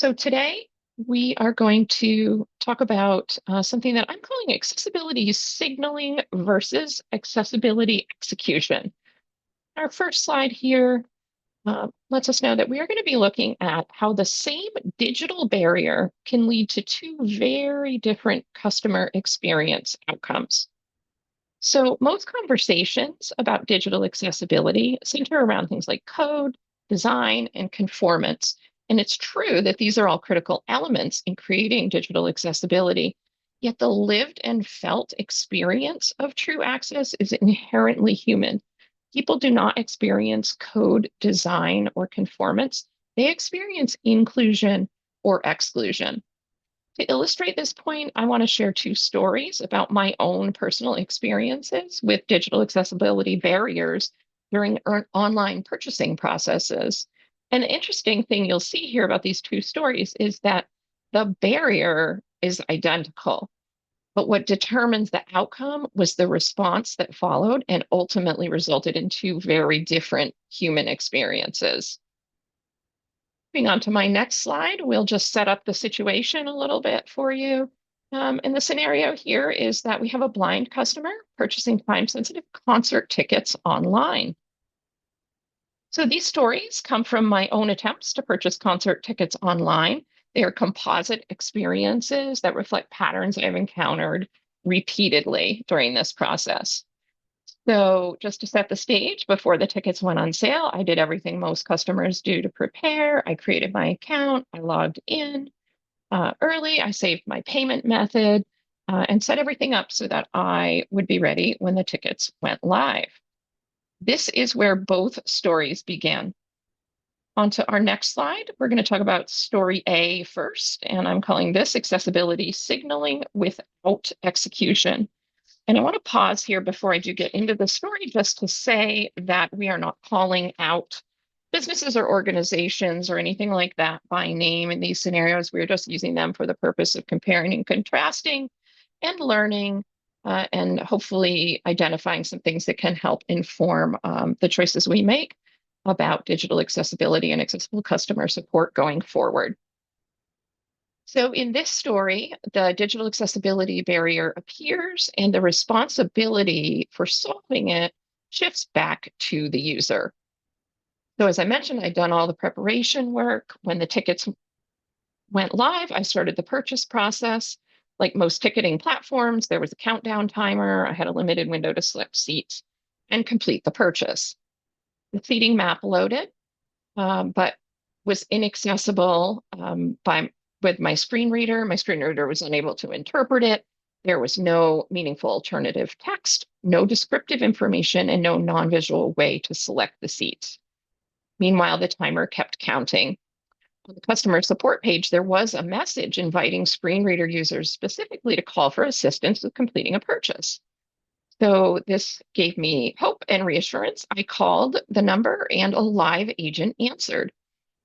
So today we are going to talk about something that I'm calling accessibility signaling versus accessibility execution. Our first slide here lets us know that we are going to be looking at how the same digital barrier can lead to two very different customer experience outcomes. So most conversations about digital accessibility center around things like code, design, and conformance. And it's true that these are all critical elements in creating digital accessibility. Yet the lived and felt experience of true access is inherently human. People do not experience code, design, or conformance. They experience inclusion or exclusion. To illustrate this point, I want to share two stories about my own personal experiences with digital accessibility barriers during online purchasing processes. And the interesting thing you'll see here about these two stories is that the barrier is identical, but what determines the outcome was the response that followed and ultimately resulted in two very different human experiences. Moving on to my next slide, we'll just set up the situation a little bit for you. And the scenario here is that we have a blind customer purchasing time-sensitive concert tickets online. So these stories come from my own attempts to purchase concert tickets online. They are composite experiences that reflect patterns I've encountered repeatedly during this process. So, just to set the stage, before the tickets went on sale, I did everything most customers do to prepare. I created my account, I logged in early, I saved my payment method, and set everything up so that I would be ready when the tickets went live. This is where both stories began. On to our next slide, we're going to talk about story A first, and I'm calling this accessibility signaling without execution. And I want to pause here before I do get into the story just to say that we are not calling out businesses or organizations or anything like that by name in these scenarios. We're just using them for the purpose of comparing and contrasting and learning and hopefully identifying some things that can help inform the choices we make about digital accessibility and accessible customer support going forward. So in this story, the digital accessibility barrier appears and the responsibility for solving it shifts back to the user. So as I mentioned, I'd done all the preparation work. When the tickets went live, I started the purchase process. Like most ticketing platforms, there was a countdown timer. I had a limited window to select seats and complete the purchase. The seating map loaded, but was inaccessible with my screen reader. My screen reader was unable to interpret it. There was no meaningful alternative text, no descriptive information, and no non-visual way to select the seats. Meanwhile, the timer kept counting. On the customer support page, there was a message inviting screen reader users specifically to call for assistance with completing a purchase. So this gave me hope and reassurance. I called the number and a live agent answered.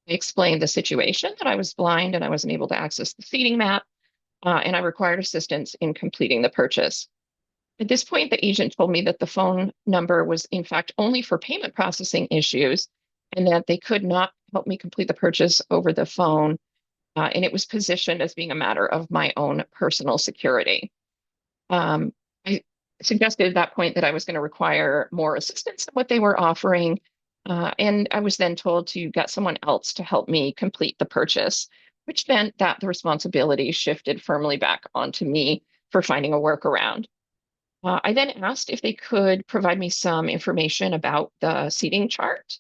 I explained the situation, that I was blind and I wasn't able to access the seating map, and I required assistance in completing the purchase. At this point, the agent told me that the phone number was, in fact, only for payment processing issues and that they could not help me complete the purchase over the phone. And it was positioned as being a matter of my own personal security. I suggested at that point that I was going to require more assistance than what they were offering. And I was then told to get someone else to help me complete the purchase, which meant that the responsibility shifted firmly back onto me for finding a workaround. I then asked if they could provide me some information about the seating chart.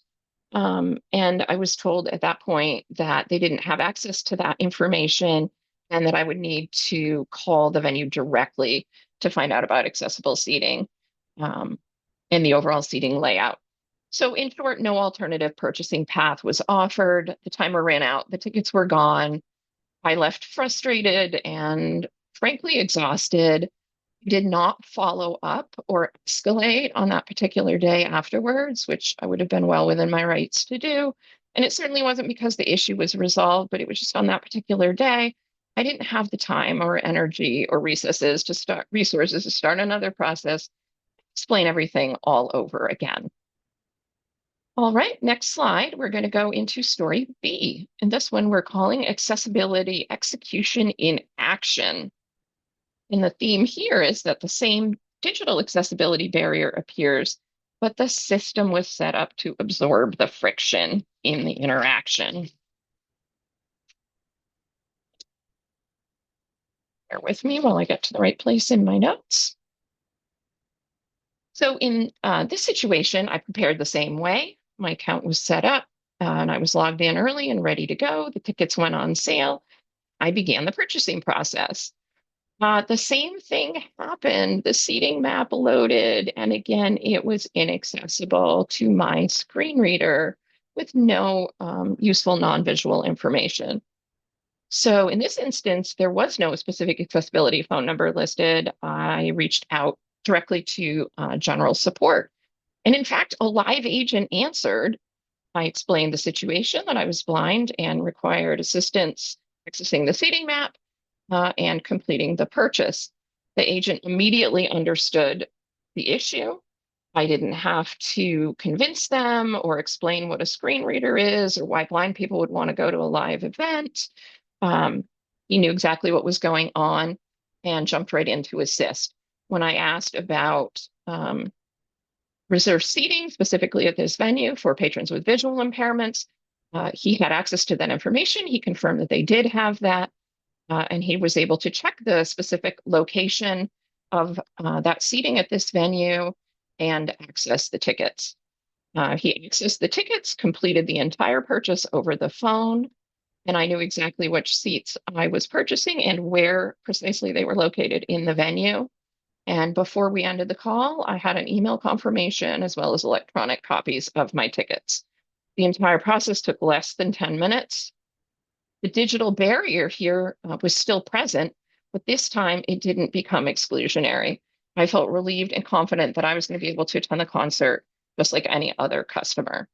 And I was told at that point that they didn't have access to that information and that I would need to call the venue directly to find out about accessible seating and the overall seating layout. So in short, no alternative purchasing path was offered. The timer ran out, the tickets were gone. I left frustrated and frankly exhausted. Did not follow up or escalate on that particular day afterwards, which I would have been well within my rights to do. And it certainly wasn't because the issue was resolved, but it was just on that particular day. I didn't have the time or energy or resources to start, another process, explain everything all over again. All right, next slide. We're going to go into story B. And this one we're calling Accessibility Execution in Action. And the theme here is that the same digital accessibility barrier appears, but the system was set up to absorb the friction in the interaction. Bear with me while I get to the right place in my notes. So in this situation, I prepared the same way. My account was set up and I was logged in early and ready to go. The tickets went on sale. I began the purchasing process. The same thing happened. The seating map loaded, and again, it was inaccessible to my screen reader with no useful non-visual information. So in this instance, there was no specific accessibility phone number listed. I reached out directly to general support. And in fact, a live agent answered. I explained the situation, that I was blind and required assistance accessing the seating map and completing the purchase. The agent immediately understood the issue. I didn't have to convince them or explain what a screen reader is or why blind people would want to go to a live event. He knew exactly what was going on and jumped right in to assist. When I asked about reserved seating, specifically at this venue for patrons with visual impairments, he had access to that information. He confirmed that they did have that, and he was able to check the specific location of that seating at this venue and access the tickets. He accessed the tickets, completed the entire purchase over the phone, and I knew exactly which seats I was purchasing and where precisely they were located in the venue. And before we ended the call, I had an email confirmation as well as electronic copies of my tickets. The entire process took less than 10 minutes. The digital barrier here was still present, but this time it didn't become exclusionary. I felt relieved and confident that I was going to be able to attend the concert just like any other customer.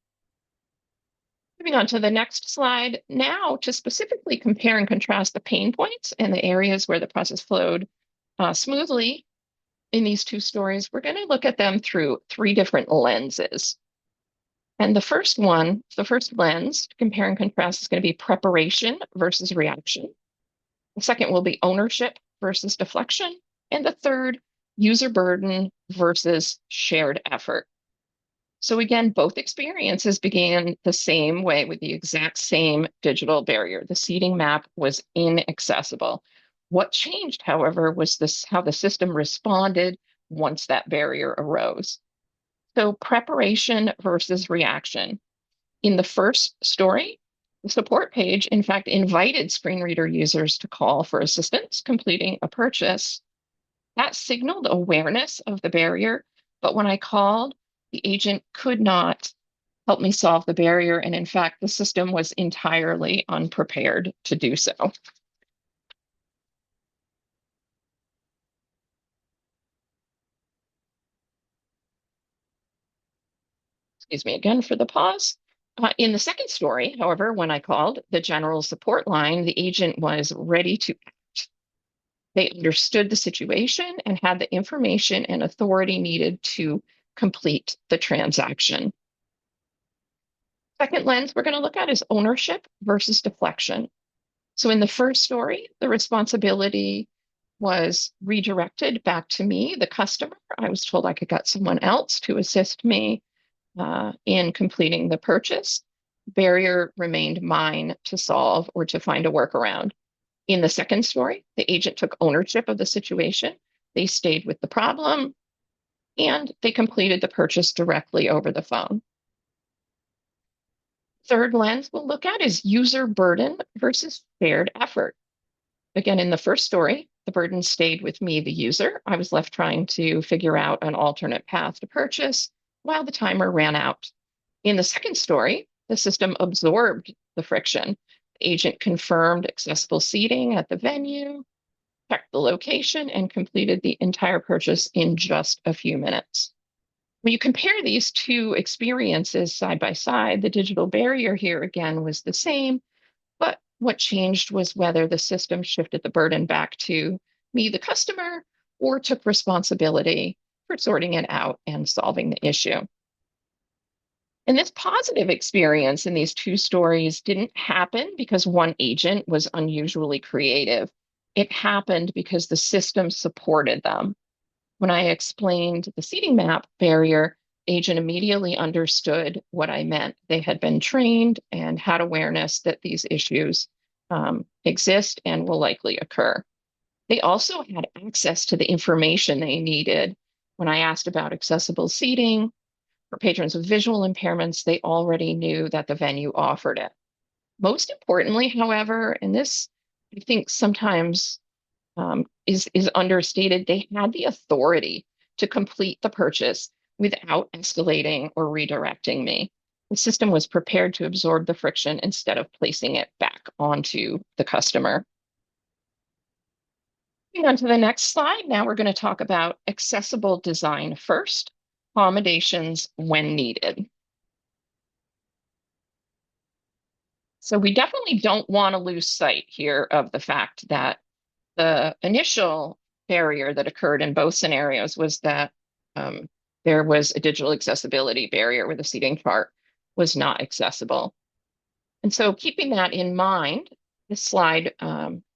Moving on to the next slide, now to specifically compare and contrast the pain points and the areas where the process flowed smoothly in these two stories, we're going to look at them through three different lenses. And the first lens to compare and contrast is going to be preparation versus reaction. The second will be ownership versus deflection. And the third, user burden versus shared effort. So again, both experiences began the same way with the exact same digital barrier. The seating map was inaccessible. What changed, however, was how the system responded once that barrier arose. So preparation versus reaction. In the first story, the support page, in fact, invited screen reader users to call for assistance completing a purchase. That signaled awareness of the barrier, but when I called, the agent could not help me solve the barrier, and in fact, the system was entirely unprepared to do so. Excuse me again for the pause. In the second story, however, when I called the general support line, the agent was ready to act. They understood the situation and had the information and authority needed to complete the transaction. Second lens we're going to look at is ownership versus deflection. So in the first story, the responsibility was redirected back to me, the customer. I was told I could get someone else to assist me in completing the purchase. Barrier remained mine to solve or to find a workaround. In the second story, the agent took ownership of the situation. They stayed with the problem and they completed the purchase directly over the phone. Third lens we'll look at is user burden versus shared effort. Again, in the first story, the burden stayed with me, the user. I was left trying to figure out an alternate path to purchase while the timer ran out. In the second story, the system absorbed the friction. The agent confirmed accessible seating at the venue, checked the location, and completed the entire purchase in just a few minutes. When you compare these two experiences side by side, the digital barrier here again was the same, but what changed was whether the system shifted the burden back to me, the customer, or took responsibility for sorting it out and solving the issue. And this positive experience in these two stories didn't happen because one agent was unusually creative. It happened because the system supported them. When I explained the seating map barrier, agent immediately understood what I meant. They had been trained and had awareness that these issues exist and will likely occur. They also had access to the information they needed. When I asked about accessible seating for patrons with visual impairments, they already knew that the venue offered it. Most importantly, however, and this I think sometimes is understated, they had the authority to complete the purchase without escalating or redirecting me. The system was prepared to absorb the friction instead of placing it back onto the customer. Moving on to the next slide, now we're going to talk about accessible design first, accommodations when needed. So we definitely don't want to lose sight here of the fact that the initial barrier that occurred in both scenarios was that um, there was a digital accessibility barrier where the seating chart was not accessible. And so keeping that in mind, this slide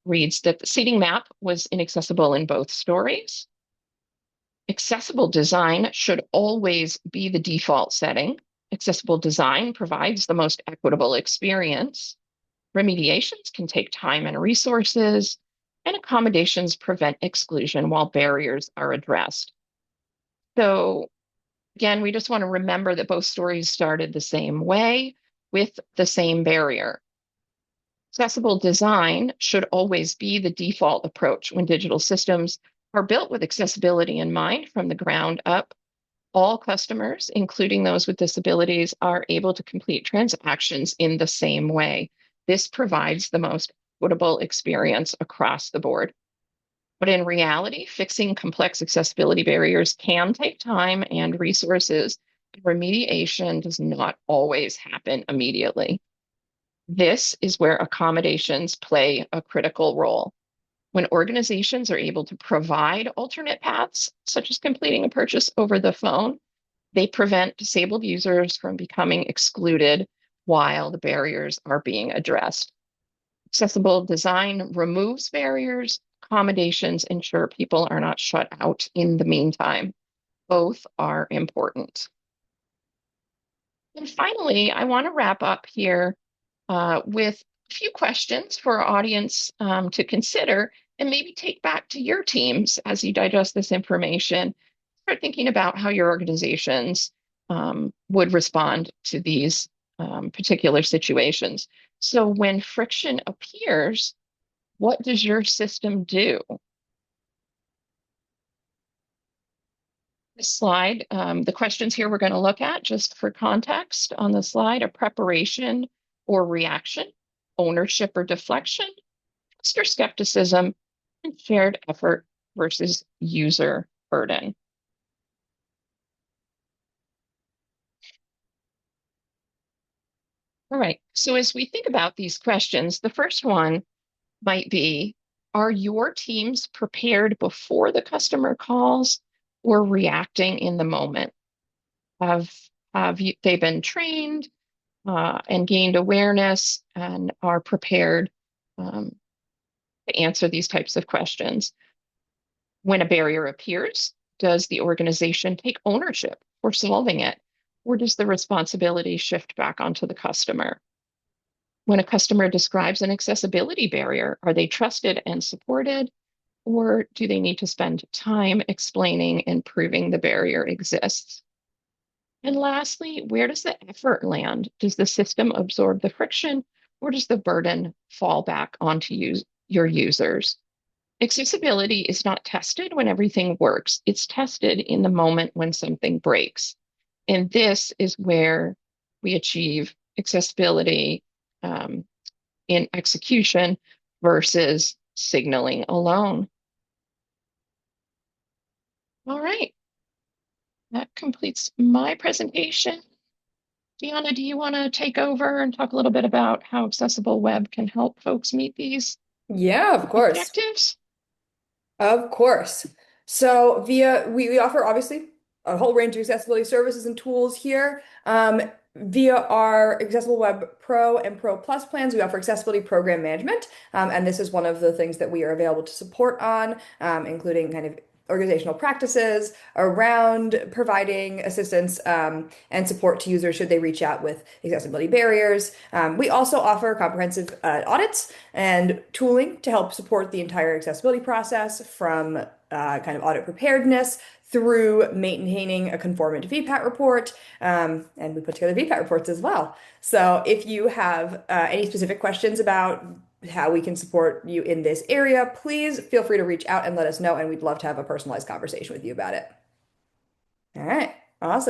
reads that the seating map was inaccessible in both stories. Accessible design should always be the default setting. Accessible design provides the most equitable experience. Remediations can take time and resources, and accommodations prevent exclusion while barriers are addressed. So, again, we just want to remember that both stories started the same way with the same barrier. Accessible design should always be the default approach when digital systems are built with accessibility in mind from the ground up. All customers, including those with disabilities, are able to complete transactions in the same way. This provides the most equitable experience across the board. But in reality, fixing complex accessibility barriers can take time and resources. Remediation does not always happen immediately. This is where accommodations play a critical role. When organizations are able to provide alternate paths, such as completing a purchase over the phone, they prevent disabled users from becoming excluded while the barriers are being addressed. Accessible design removes barriers. Accommodations ensure people are not shut out in the meantime. Both are important. And finally, I want to wrap up here with a few questions for our audience to consider and maybe take back to your teams as you digest this information. Start thinking about how your organizations would respond to these particular situations. So when friction appears, what does your system do? This slide, the questions here we're going to look at, just for context on the slide, a preparation or reaction, ownership or deflection, trust or skepticism, and shared effort versus user burden. All right, so as we think about these questions, the first one might be, are your teams prepared before the customer calls or reacting in the moment? Have they been trained and gained awareness and are prepared to answer these types of questions? When a barrier appears, does the organization take ownership for solving it, or does the responsibility shift back onto the customer? When a customer describes an accessibility barrier, are they trusted and supported, or do they need to spend time explaining and proving the barrier exists? And lastly, where does the effort land? Does the system absorb the friction, or does the burden fall back onto your users? Accessibility is not tested when everything works. It's tested in the moment when something breaks. And this is where we achieve accessibility in execution versus signaling alone. All right, that completes my presentation. Deanna, do you want to take over and talk a little bit about how accessible web can help folks meet these Yeah, of course. objectives? Of course. We offer obviously a whole range of accessibility services and tools here. Via our Accessible Web Pro and Pro Plus plans, we offer accessibility program management. And this is one of the things that we are available to support on, including kind of organizational practices around providing assistance and support to users should they reach out with accessibility barriers. We also offer comprehensive audits and tooling to help support the entire accessibility process from kind of audit preparedness through maintaining a conformant VPAT report. And we put together VPAT reports as well. So if you have any specific questions about how we can support you in this area, please feel free to reach out and let us know. And we'd love to have a personalized conversation with you about it. All right. Awesome.